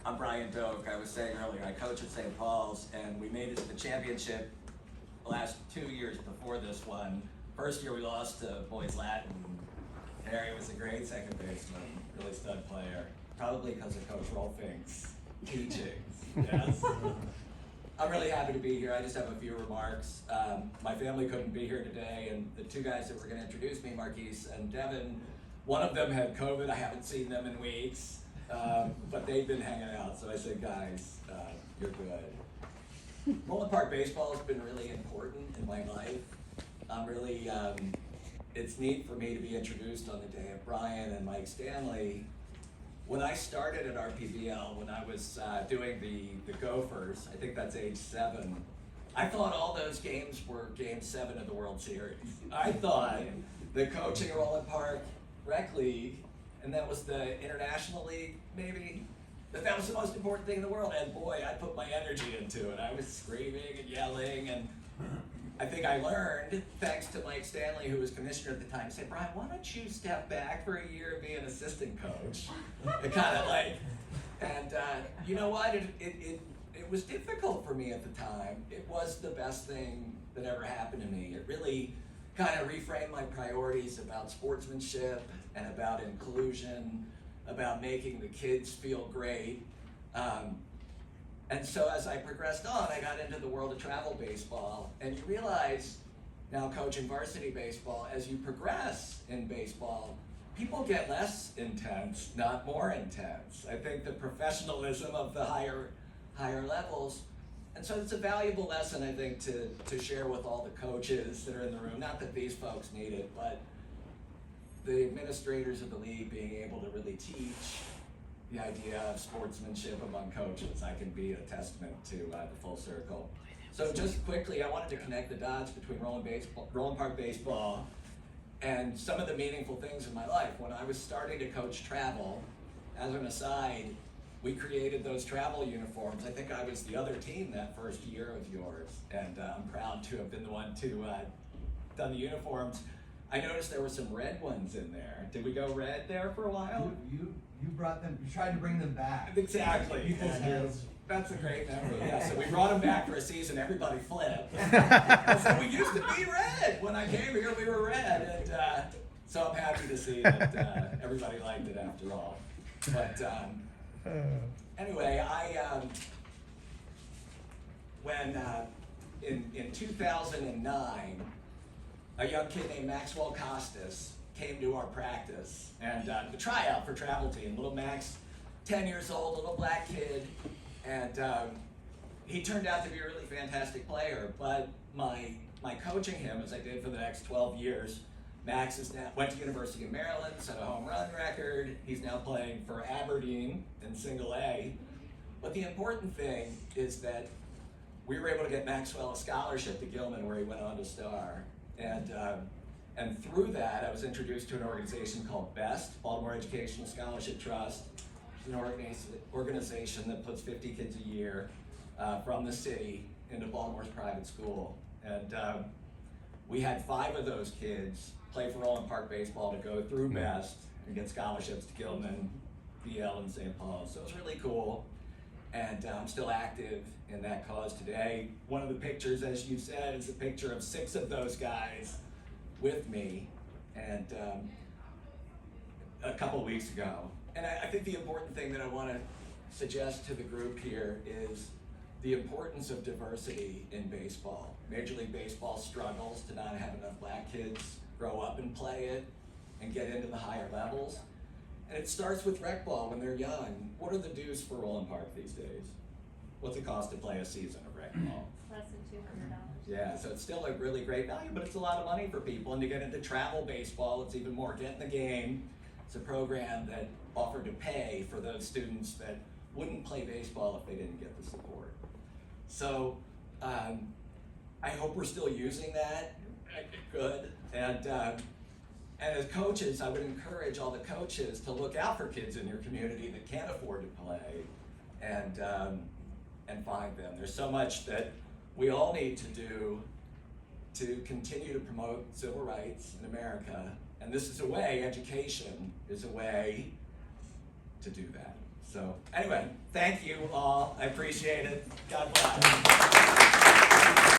I'm Brian Doak. I was saying earlier, I coach at St. Paul's, and we made it to the championship the last 2 years before this one. First year we lost to Boys Latin. Harry was a great second baseman, really stud player. Probably because of Coach Rolfink's teachings. Yes. I'm really happy to be here. I just have a few remarks. My family couldn't be here today, and the two guys that were going to introduce me, Marquise and Devin, one of them had COVID. I haven't seen them in weeks, but they've been hanging out. So I said, guys, you're good. Roland Park baseball has been really important in my life. I'm really, it's neat for me to be introduced on the day of Brian and Mike Stanley. When I started at RPBL, when I was doing the Gophers, I think that's age 7, I thought all those games were Game 7 of the World Series. I thought the coaching Roland Park Rec League, and that was the International League, maybe, that was the most important thing in the world. And boy, I put my energy into it. I was screaming and yelling, and I think I learned, thanks to Mike Stanley, who was commissioner at the time, said, Brian, why don't you step back for a year and be an assistant coach? It kind of like, and you know what, it was difficult for me at the time. It was the best thing that ever happened to me. It really kind of reframed my priorities about sportsmanship and about inclusion, about making the kids feel great. And so as I progressed on, I got into the world of travel baseball, and you realize, now coaching varsity baseball, as you progress in baseball, people get less intense, not more intense. I think the professionalism of the higher levels, and so it's a valuable lesson, I think, to share with all the coaches that are in the room. Not that these folks need it, but the administrators of the league being able to really teach the idea of sportsmanship among coaches. I can be a testament to the full circle. So just quickly, I wanted to connect the dots between Roland Park baseball and some of the meaningful things in my life. When I was starting to coach travel, as an aside, we created those travel uniforms. I think I was the other team that first year of yours, and I'm proud to have been the one to done the uniforms. I noticed there were some red ones in there. Did we go red there for a while? You brought them, you tried to bring them back. Exactly. That's a great memory. Yeah, so we brought them back for a season, everybody flipped. So we used to be red. When I came here, we were red. And so I'm happy to see that everybody liked it after all. But anyway, when in 2009, a young kid named Maxwell Costas came to our practice and the tryout for travel team. Little Max, 10 years old, little black kid, and he turned out to be a really fantastic player. But my coaching him, as I did for the next 12 years, Max went to University of Maryland, set a home run record. He's now playing for Aberdeen in Single A. But the important thing is that we were able to get Maxwell a scholarship to Gilman, where he went on to star. And through that, I was introduced to an organization called BEST, Baltimore Educational Scholarship Trust. It's an organization that puts 50 kids a year from the city into Baltimore's private school. And we had 5 of those kids play for Roland Park baseball to go through BEST and get scholarships to Gilman, BL, and St. Paul. So it was really cool. And I'm still active in that cause today. One of the pictures, as you said, is a picture of 6 of those guys with me, and a couple weeks ago. And I think the important thing that I want to suggest to the group here is the importance of diversity in baseball. Major League Baseball struggles to not have enough black kids grow up and play it and get into the higher levels. And it starts with rec ball when they're young. What are the dues for Roland Park these days? What's it cost to play a season of rec ball? Less than $200. Yeah, so it's still a really great value, but it's a lot of money for people. And to get into travel baseball, it's even more. Get in the game. It's a program that offered to pay for those students that wouldn't play baseball if they didn't get the support. So I hope we're still using that. Good. And as coaches, I would encourage all the coaches to look out for kids in your community that can't afford to play and find them. There's so much that we all need to do to continue to promote civil rights in America. And this is a way, education is a way to do that. So So anyway, thank you all. I appreciate it. God bless.